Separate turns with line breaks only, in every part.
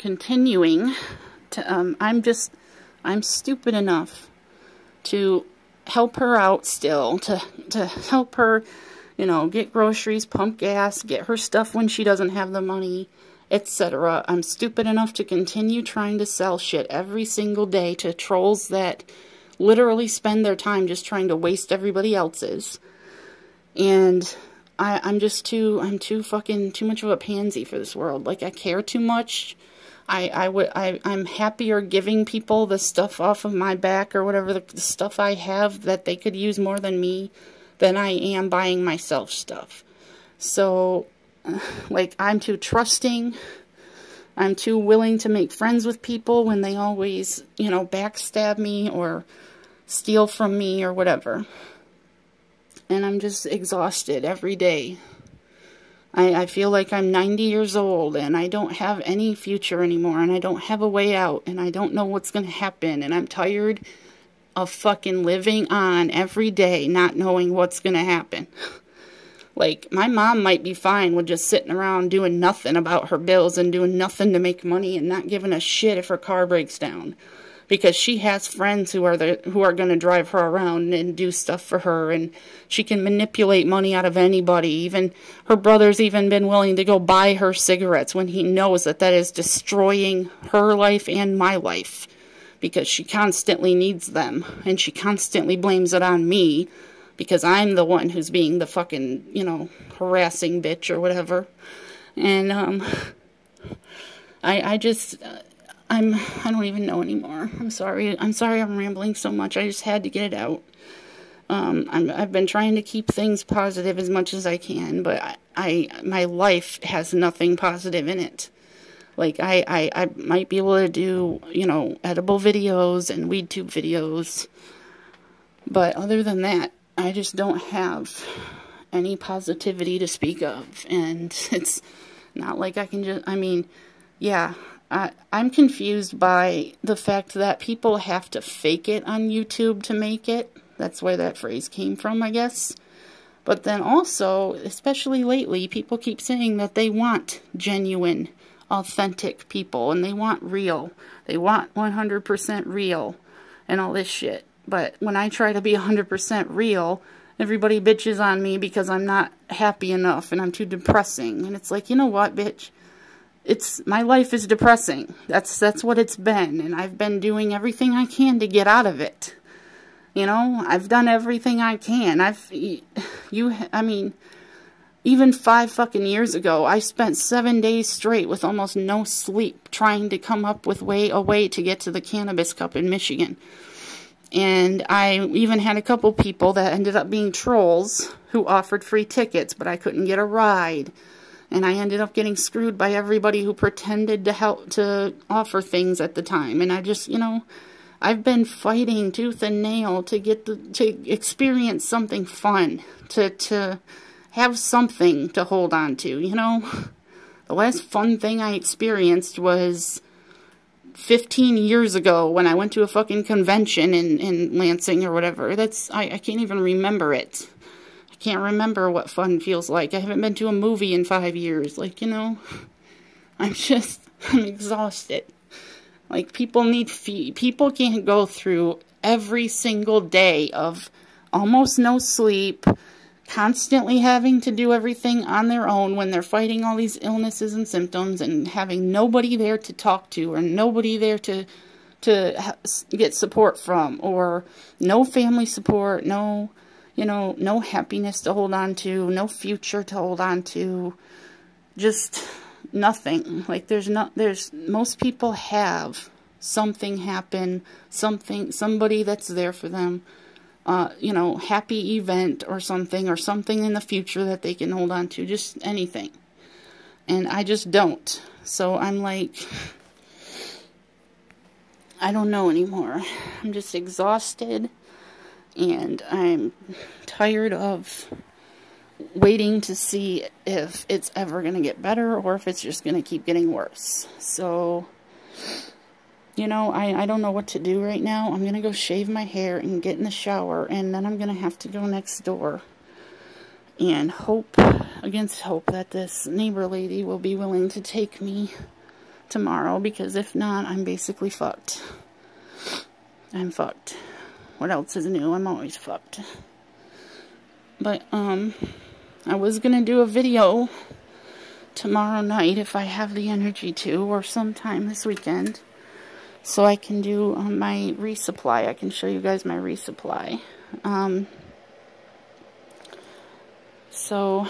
continuing to, I'm stupid enough to help her out still, to help her, you know, get groceries, pump gas, get her stuff when she doesn't have the money, etc. I'm stupid enough to continue trying to sell shit every single day to trolls that literally spend their time just trying to waste everybody else's. And I'm too much of a pansy for this world. Like, I care too much. I'm happier giving people the stuff off of my back or whatever, the stuff I have that they could use more than me, than I am buying myself stuff. So, like, I'm too trusting. I'm too willing to make friends with people when they always, you know, backstab me or steal from me or whatever. And I'm just exhausted every day. I feel like I'm 90 years old and I don't have any future anymore and I don't have a way out and I don't know what's going to happen and I'm tired of fucking living on every day not knowing what's going to happen. Like, my mom might be fine with just sitting around doing nothing about her bills and doing nothing to make money and not giving a shit if her car breaks down. Because she has friends who are going to drive her around and do stuff for her, and she can manipulate money out of anybody. Even her brother's even been willing to go buy her cigarettes when he knows that that is destroying her life and my life, because she constantly needs them, and she constantly blames it on me because I'm the one who's being the fucking, you know, harassing bitch or whatever. And I don't even know anymore. I'm sorry I'm rambling so much. I just had to get it out. I've been trying to keep things positive as much as I can, but my life has nothing positive in it. Like, I might be able to do, you know, edible videos and WeedTube videos, but other than that, I just don't have any positivity to speak of, and it's not like I can just, I mean, yeah, I'm confused by the fact that people have to fake it on YouTube to make it. That's where that phrase came from, I guess. But then also, especially lately, people keep saying that they want genuine, authentic people, and they want real. They want 100% real, and all this shit. But when I try to be 100% real, everybody bitches on me because I'm not happy enough, and I'm too depressing. And it's like, you know what, bitch? My life is depressing. That's what it's been, and I've been doing everything I can to get out of it. You know, I've done everything I can. I mean, even 5 fucking years ago, I spent 7 days straight with almost no sleep trying to come up with a way to get to the Cannabis Cup in Michigan. And I even had a couple people that ended up being trolls who offered free tickets, but I couldn't get a ride. And I ended up getting screwed by everybody who pretended to help to offer things at the time. And I just, you know, I've been fighting tooth and nail to get to experience something fun, to have something to hold on to, you know. The last fun thing I experienced was 15 years ago when I went to a fucking convention in Lansing or whatever. I can't even remember it. Can't remember what fun feels like. I haven't been to a movie in 5 years. Like, you know, I'm exhausted. Like, people need people can't go through every single day of almost no sleep, constantly having to do everything on their own when they're fighting all these illnesses and symptoms and having nobody there to talk to or nobody there to get support from, or no family support, no, you know, no happiness to hold on to, no future to hold on to, just nothing. Like, most people have something happen, somebody that's there for them, you know, happy event or something in the future that they can hold on to, just anything. And I just don't. So I'm like, I don't know anymore. I'm just exhausted. And I'm tired of waiting to see if it's ever going to get better or if it's just going to keep getting worse. So, you know, I don't know what to do right now. I'm going to go shave my hair and get in the shower, and then I'm going to have to go next door and hope against hope that this neighbor lady will be willing to take me tomorrow, because if not, I'm basically fucked. I'm fucked. What else is new? I'm always fucked. But, I was gonna do a video tomorrow night if I have the energy to, or sometime this weekend, so I can do my resupply. I can show you guys my resupply. So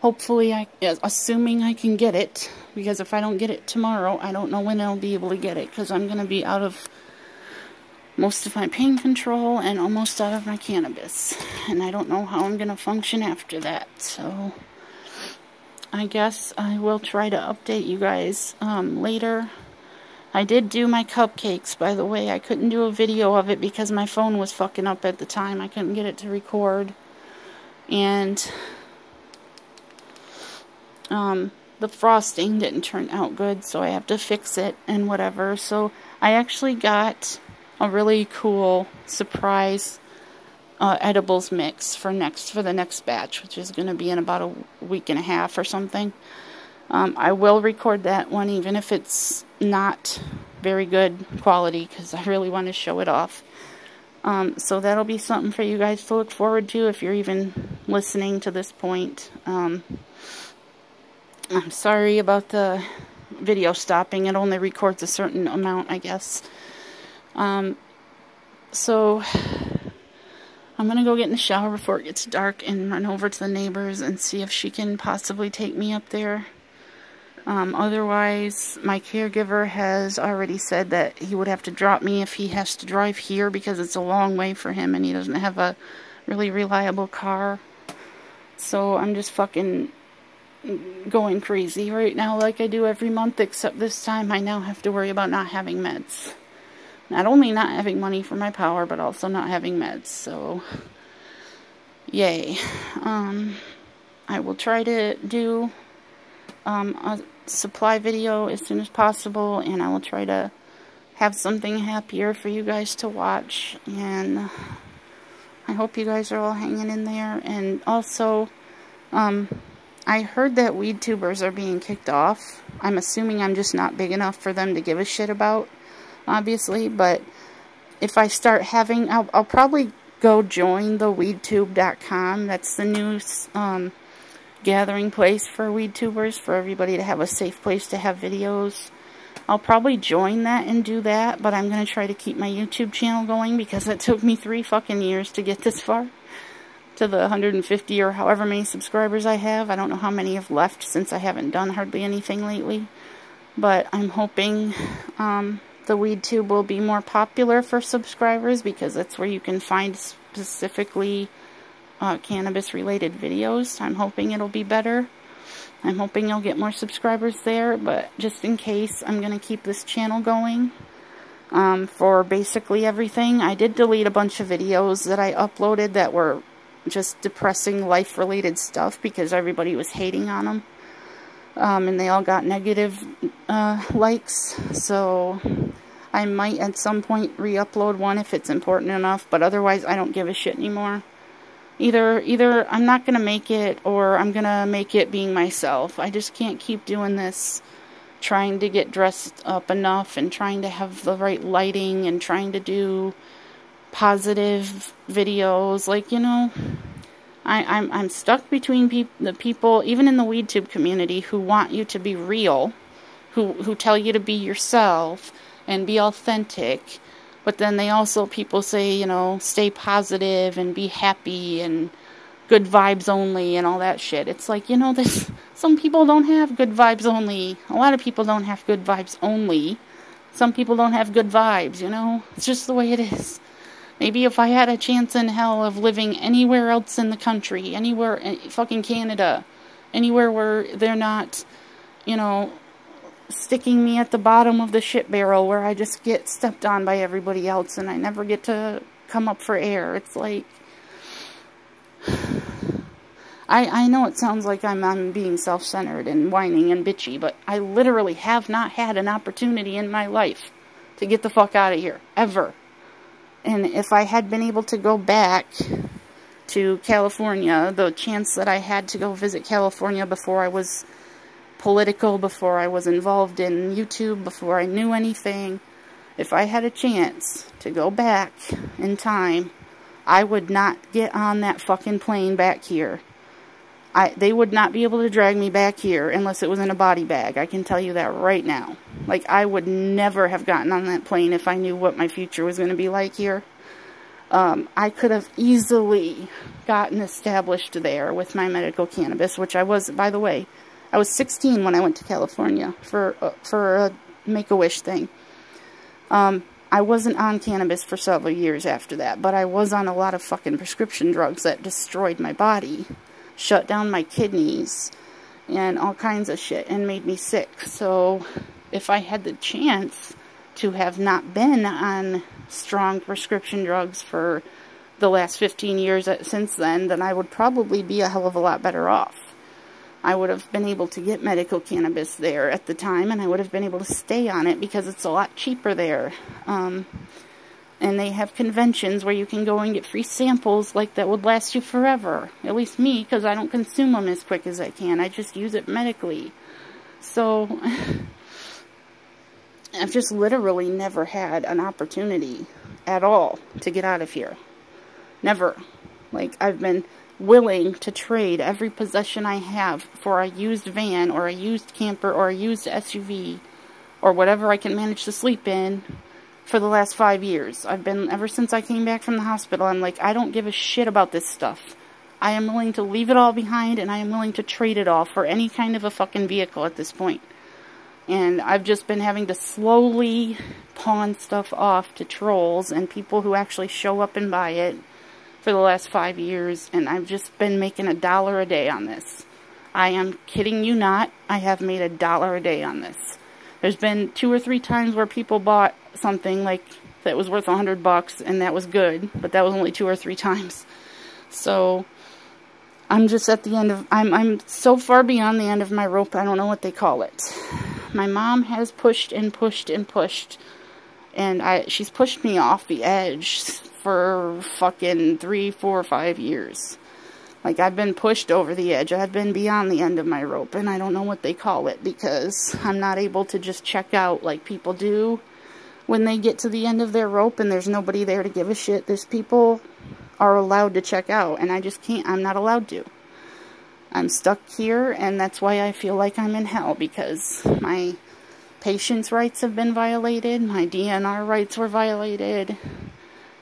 hopefully, assuming I can get it, because if I don't get it tomorrow, I don't know when I'll be able to get it, because I'm going to be out of most of my pain control and almost out of my cannabis, and I don't know how I'm going to function after that. So I guess I will try to update you guys later. I did do my cupcakes, by the way. I couldn't do a video of it because my phone was fucking up at the time. I couldn't get it to record. And the frosting didn't turn out good, so I have to fix it and whatever. So I actually got a really cool surprise edibles mix for the next batch, which is going to be in about a week and a half or something. I will record that one, even if it's not very good quality, because I really want to show it off. So that'll be something for you guys to look forward to if you're even listening to this point. I'm sorry about the video stopping. It only records a certain amount, I guess. So I'm going to go get in the shower before it gets dark and run over to the neighbors and see if she can possibly take me up there. Otherwise, my caregiver has already said that he would have to drop me if he has to drive here, because it's a long way for him and he doesn't have a really reliable car. So I'm just fucking going crazy right now, like I do every month, except this time I now have to worry about not having meds. Not only not having money for my power, but also not having meds. So, yay. I will try to do a supply video as soon as possible, and I will try to have something happier for you guys to watch, and I hope you guys are all hanging in there. And also, I heard that WeedTubers are being kicked off. I'm assuming I'm just not big enough for them to give a shit about, obviously, but if I start having, I'll probably go join the WeedTube.com. That's the new gathering place for WeedTubers, for everybody to have a safe place to have videos. I'll probably join that and do that, but I'm going to try to keep my YouTube channel going, because it took me 3 fucking years to get this far, to the 150 or however many subscribers I have. I don't know how many have left, since I haven't done hardly anything lately, but I'm hoping the WeedTube will be more popular for subscribers, because that's where you can find specifically cannabis-related videos. I'm hoping it'll be better. I'm hoping I'll get more subscribers there, but just in case, I'm going to keep this channel going for basically everything. I did delete a bunch of videos that I uploaded that were just depressing life-related stuff, because everybody was hating on them. And they all got negative likes, so I might at some point re-upload one if it's important enough, but otherwise I don't give a shit anymore. Either I'm not going to make it, or I'm going to make it being myself. I just can't keep doing this, trying to get dressed up enough, and trying to have the right lighting, and trying to do positive videos. Like, you know, I'm stuck between the people, even in the WeedTube community, who want you to be real, who tell you to be yourself and be authentic. But then people say, you know, stay positive and be happy and good vibes only and all that shit. It's like, you know, some people don't have good vibes only. A lot of people don't have good vibes only. Some people don't have good vibes, you know. It's just the way it is. Maybe if I had a chance in hell of living anywhere else in the country, anywhere, fucking Canada, anywhere where they're not, you know, sticking me at the bottom of the shit barrel, where I just get stepped on by everybody else and I never get to come up for air. It's like, I know it sounds like I'm being self-centered and whining and bitchy, but I literally have not had an opportunity in my life to get the fuck out of here, ever. And if I had been able to go back to California, the chance that I had to go visit California before I was political, before I was involved in YouTube, before I knew anything. If I had a chance to go back in time, I would not get on that fucking plane back here. They would not be able to drag me back here unless it was in a body bag. I can tell you that right now. Like, I would never have gotten on that plane if I knew what my future was going to be like here. I could have easily gotten established there with my medical cannabis, which I was, by the way, I was 16 when I went to California for a Make-A-Wish thing. I wasn't on cannabis for several years after that, but I was on a lot of fucking prescription drugs that destroyed my body, shut down my kidneys, and all kinds of shit, and made me sick. So, if I had the chance to have not been on strong prescription drugs for the last 15 years since then I would probably be a hell of a lot better off. I would have been able to get medical cannabis there at the time, and I would have been able to stay on it because it's a lot cheaper there. And they have conventions where you can go and get free samples like that would last you forever. At least me, because I don't consume them as quick as I can. I just use it medically. So, I've just literally never had an opportunity at all to get out of here. Never. Like, I've been willing to trade every possession I have for a used van or a used camper or a used SUV or whatever I can manage to sleep in for the last 5 years. I've been, ever since I came back from the hospital, I'm like, I don't give a shit about this stuff. I am willing to leave it all behind, and I am willing to trade it all for any kind of a fucking vehicle at this point. And I've just been having to slowly pawn stuff off to trolls and people who actually show up and buy it for the last 5 years, and I've just been making $1 a day on this. I am kidding you not. I have made $1 a day on this. There's been 2 or 3 times where people bought something like that was worth $100, and that was good, but that was only 2 or 3 times. So I'm just at the end of, I'm so far beyond the end of my rope, I don't know what they call it. My mom has pushed and pushed and pushed, and she's pushed me off the edge for fucking 3, 4, 5 years. Like, I've been pushed over the edge. I've been beyond the end of my rope, and I don't know what they call it, because I'm not able to just check out like people do when they get to the end of their rope and there's nobody there to give a shit. There's people are allowed to check out, and I just can't. I'm not allowed to. I'm stuck here, and that's why I feel like I'm in hell, because my patients' rights have been violated, my DNR rights were violated,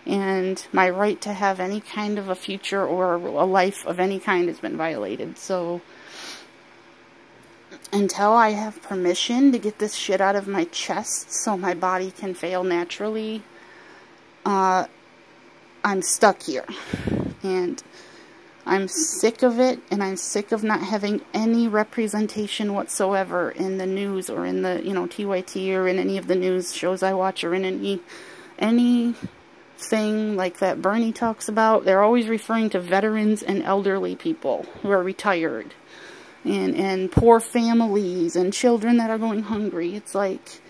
and my right to have any kind of a future or a life of any kind has been violated. So, until I have permission to get this shit out of my chest so my body can fail naturally, I'm stuck here. And I'm sick of it, and I'm sick of not having any representation whatsoever in the news or in the, TYT or in any of the news shows I watch or in anything like that Bernie talks about. They're always referring to veterans and elderly people who are retired and poor families and children that are going hungry. It's like,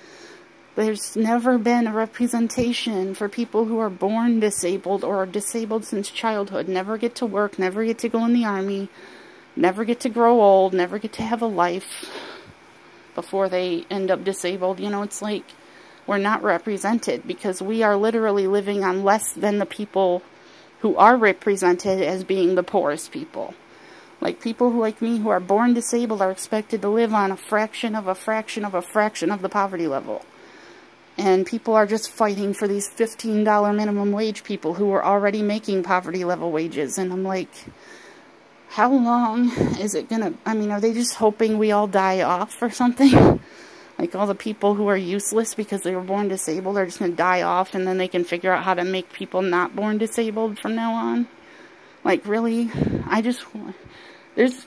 there's never been a representation for people who are born disabled or are disabled since childhood, never get to work, never get to go in the army, never get to grow old, never get to have a life before they end up disabled. It's like, we're not represented because we are literally living on less than the people who are represented as being the poorest people. Like, people who, like me, who are born disabled are expected to live on a fraction of a fraction of a fraction of the poverty level. And people are just fighting for these $15 minimum wage people who are already making poverty level wages. And I'm like, how long is it gonna, are they just hoping we all die off or something? Like, all the people who are useless because they were born disabled are just gonna die off, and then they can figure out how to make people not born disabled from now on? Like, really?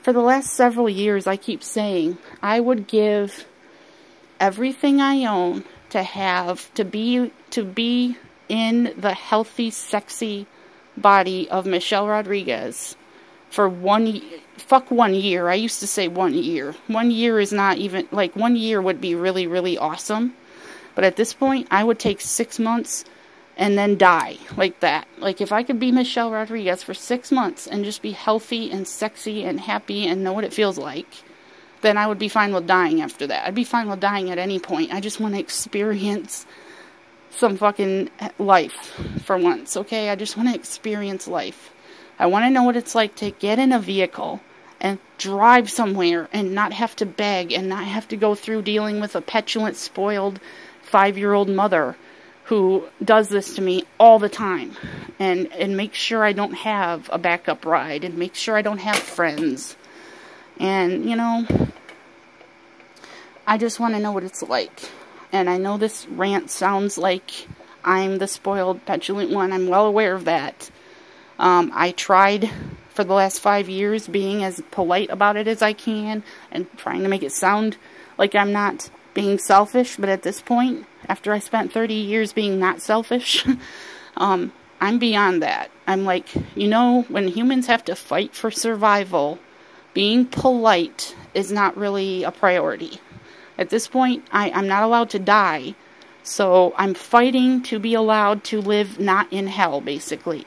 For the last several years, I keep saying, I would give everything I own to be in the healthy, sexy body of Michelle Rodriguez for 1 year. I used to say 1 year. 1 year is not even, 1 year would be really, really awesome. But at this point, I would take 6 months and then die like that. Like, if I could be Michelle Rodriguez for 6 months and just be healthy and sexy and happy and know what it feels like, then I would be fine with dying after that. I'd be fine with dying at any point. I just want to experience some fucking life for once, okay? I just want to experience life. I want to know what it's like to get in a vehicle and drive somewhere and not have to beg and not have to go through dealing with a petulant, spoiled 5-year-old mother who does this to me all the time, and make sure I don't have a backup ride, and make sure I don't have friends. And, you know, I just want to know what it's like. And I know this rant sounds like I'm the spoiled, petulant one. I'm well aware of that. I tried for the last 5 years being as polite about it as I can and trying to make it sound like I'm not being selfish, but at this point, after I spent 30 years being not selfish, I'm beyond that. I'm like, you know, when humans have to fight for survival, being polite is not really a priority. At this point, I'm not allowed to die, so I'm fighting to be allowed to live not in hell, basically.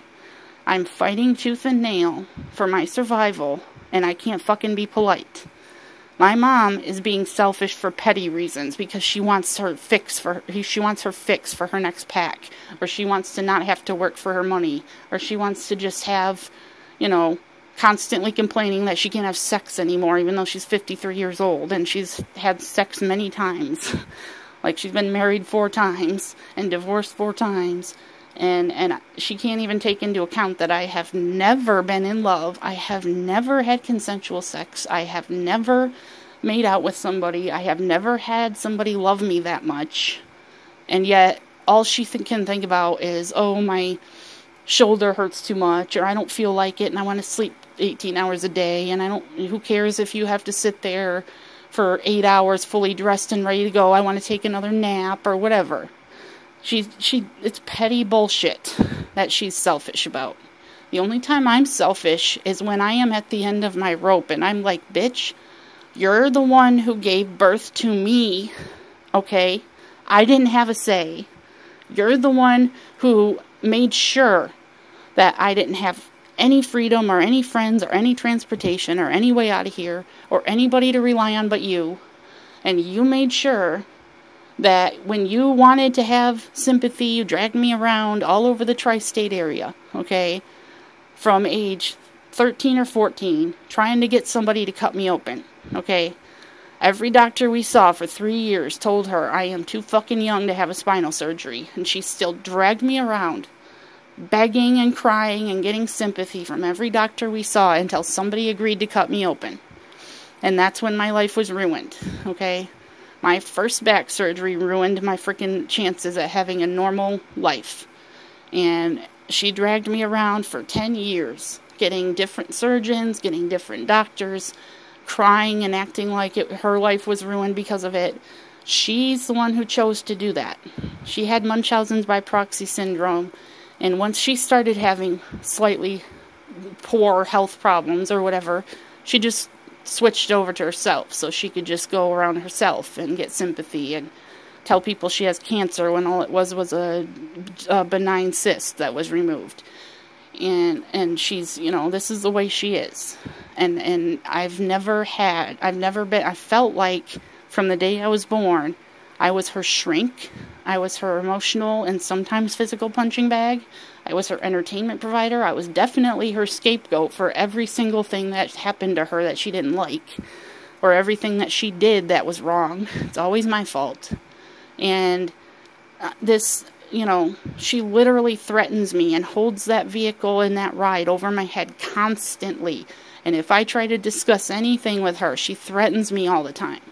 I'm fighting tooth and nail for my survival, and I can't fucking be polite. My mom is being selfish for petty reasons because she wants her fix for her next pack, or she wants to not have to work for her money, or she wants to just have, you know, constantly complaining that she can't have sex anymore even though she's 53 years old and she's had sex many times. Like, she's been married 4 times and divorced 4 times. And she can't even take into account that I have never been in love. I have never had consensual sex. I have never made out with somebody. I have never had somebody love me that much. And yet, all she can think about is, oh, my shoulder hurts too much, or I don't feel like it, and I want to sleep 18 hours a day, and who cares if you have to sit there for 8 hours fully dressed and ready to go. I want to take another nap, or whatever. It's petty bullshit that she's selfish about. The only time I'm selfish is when I am at the end of my rope and I'm like, bitch, you're the one who gave birth to me, okay? I didn't have a say. You're the one who made sure that I didn't have any freedom or any friends or any transportation or any way out of here or anybody to rely on but you. And you made sure that when you wanted to have sympathy, you dragged me around all over the tri-state area, okay, from age 13 or 14, trying to get somebody to cut me open, okay? Every doctor we saw for 3 years told her I am too fucking young to have a spinal surgery, and she still dragged me around, begging and crying and getting sympathy from every doctor we saw until somebody agreed to cut me open. And that's when my life was ruined, okay? My first back surgery ruined my freaking chances at having a normal life. And she dragged me around for 10 years, getting different surgeons, getting different doctors, crying and acting like her life was ruined because of it. She's the one who chose to do that. She had Munchausen's by proxy syndrome, and once she started having slightly poor health problems or whatever, she just switched over to herself so she could just go around herself and get sympathy and tell people she has cancer when all it was a benign cyst that was removed. And she's, you know, this is the way she is. And I felt like from the day I was born, I was her shrink. I was her emotional and sometimes physical punching bag. I was her entertainment provider. I was definitely her scapegoat for every single thing that happened to her that she didn't like, or everything that she did that was wrong. It's always my fault. And this, you know, she literally threatens me and holds that vehicle and that ride over my head constantly. And if I try to discuss anything with her, she threatens me all the time.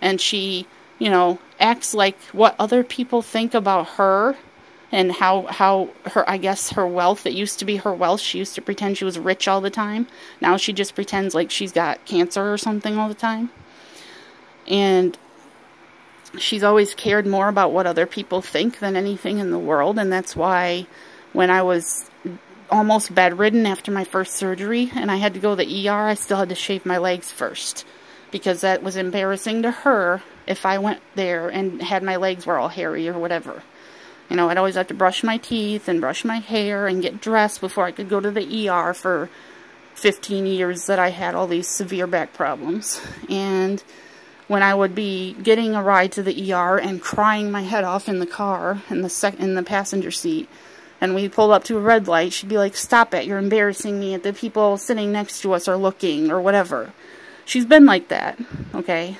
And she, you know, acts like what other people think about her and how her, I guess, her wealth, it used to be her wealth. She used to pretend she was rich all the time. Now she just pretends like she's got cancer or something all the time. And she's always cared more about what other people think than anything in the world. And that's why when I was almost bedridden after my first surgery and I had to go to the ER, I still had to shave my legs first, because that was embarrassing to her if I went there and had my legs were all hairy or whatever. You know, I'd always have to brush my teeth and brush my hair and get dressed before I could go to the ER for 15 years that I had all these severe back problems. And when I would be getting a ride to the ER and crying my head off in the car, in the passenger seat, and we pulled up to a red light, she'd be like, "Stop it, you're embarrassing me, the people sitting next to us are looking," or whatever. She's been like that, okay?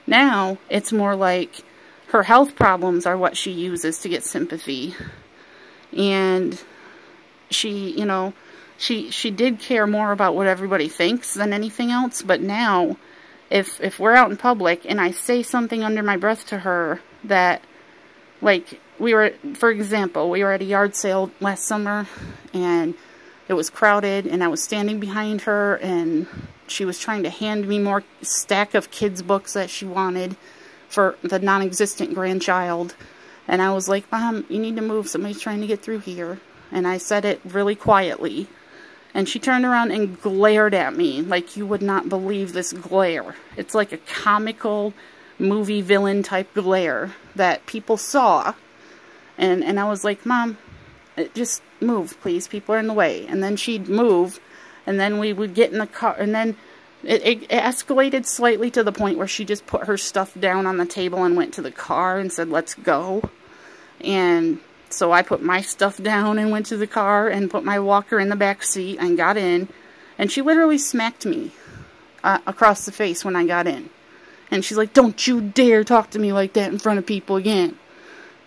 Now, it's more like her health problems are what she uses to get sympathy. And she, you know, she did care more about what everybody thinks than anything else, but now, if we're out in public and I say something under my breath to her that, like, for example, we were at a yard sale last summer, and it was crowded, and I was standing behind her, and she was trying to hand me more stack of kids' books that she wanted for the non-existent grandchild, and I was like, "Mom, you need to move, somebody's trying to get through here," and I said it really quietly, and she turned around and glared at me like you would not believe this glare. It's like a comical movie villain type glare that people saw. And I was like, "Mom, just move, please. People are in the way." And then she'd move, and then we would get in the car, and then it escalated slightly to the point where she just put her stuff down on the table and went to the car and said, "Let's go." And so I put my stuff down and went to the car and put my walker in the back seat and got in. And she literally smacked me across the face when I got in. And she's like, "Don't you dare talk to me like that in front of people again."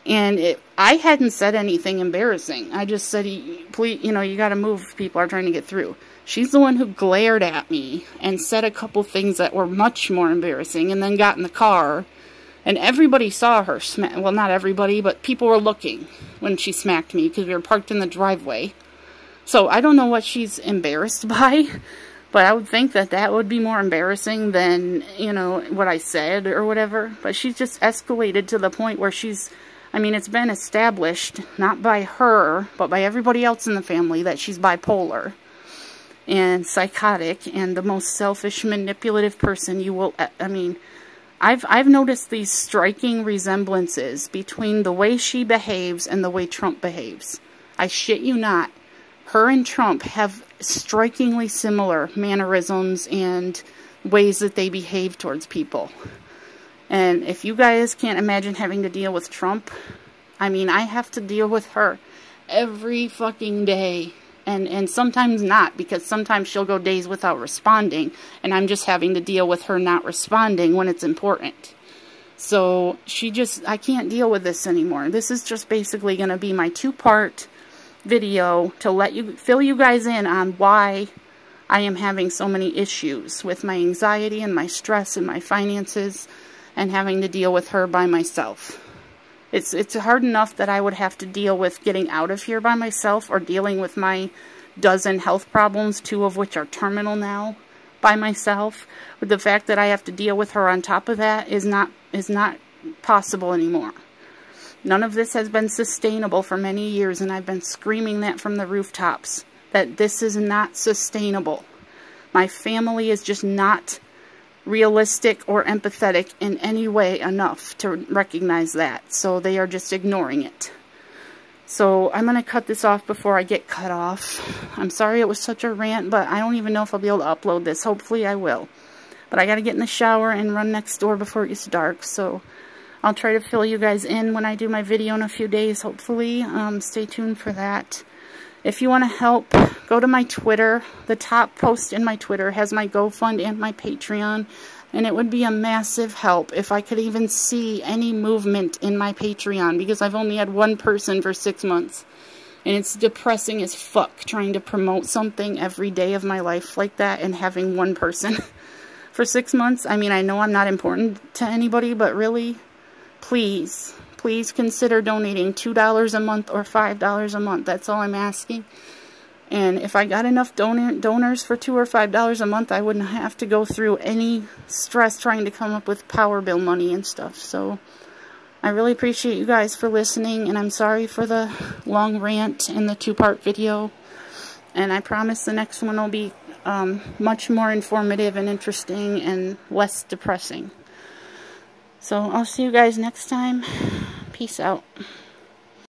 And I hadn't said anything embarrassing. I just said, "Please, you know, you got to move. People are trying to get through." She's the one who glared at me and said a couple things that were much more embarrassing, and then got in the car. And everybody saw her smack. Well, not everybody, but people were looking when she smacked me because we were parked in the driveway. So I don't know what she's embarrassed by, but I would think that that would be more embarrassing than, you know, what I said or whatever. But she's just escalated to the point where she's, I mean, it's been established, not by her, but by everybody else in the family, that she's bipolar and psychotic and the most selfish, manipulative person you will, I mean, I've noticed these striking resemblances between the way she behaves and the way Trump behaves. I shit you not. Her and Trump have strikingly similar mannerisms and ways that they behave towards people. And if you guys can't imagine having to deal with Trump, I mean, I have to deal with her every fucking day. And sometimes not, because sometimes she'll go days without responding, and I'm just having to deal with her not responding when it's important. So I can't deal with this anymore. This is just basically going to be my 2-part video to fill you guys in on why I am having so many issues with my anxiety and my stress and my finances and having to deal with her by myself. It's hard enough that I would have to deal with getting out of here by myself, or dealing with my dozen health problems, 2 of which are terminal now, by myself. But the fact that I have to deal with her on top of that is not possible anymore. None of this has been sustainable for many years, and I've been screaming that from the rooftops, that this is not sustainable. My family is just not realistic or empathetic in any way enough to recognize that. So they are just ignoring it. So I'm going to cut this off before I get cut off. I'm sorry it was such a rant, but I don't even know if I'll be able to upload this. Hopefully I will. But I got to get in the shower and run next door before it gets dark. So I'll try to fill you guys in when I do my video in a few days, hopefully. Stay tuned for that. If you want to help, go to my Twitter. The top post in my Twitter has my GoFund and my Patreon. And it would be a massive help if I could even see any movement in my Patreon, because I've only had 1 person for 6 months. And it's depressing as fuck trying to promote something every day of my life like that and having 1 person for 6 months. I mean, I know I'm not important to anybody, but really, please consider donating $2 a month or $5 a month. That's all I'm asking. And if I got enough donors for $2 or $5 a month, I wouldn't have to go through any stress trying to come up with power bill money and stuff. So I really appreciate you guys for listening, and I'm sorry for the long rant and the 2-part video. And I promise the next one will be much more informative and interesting and less depressing. So I'll see you guys next time. Peace out.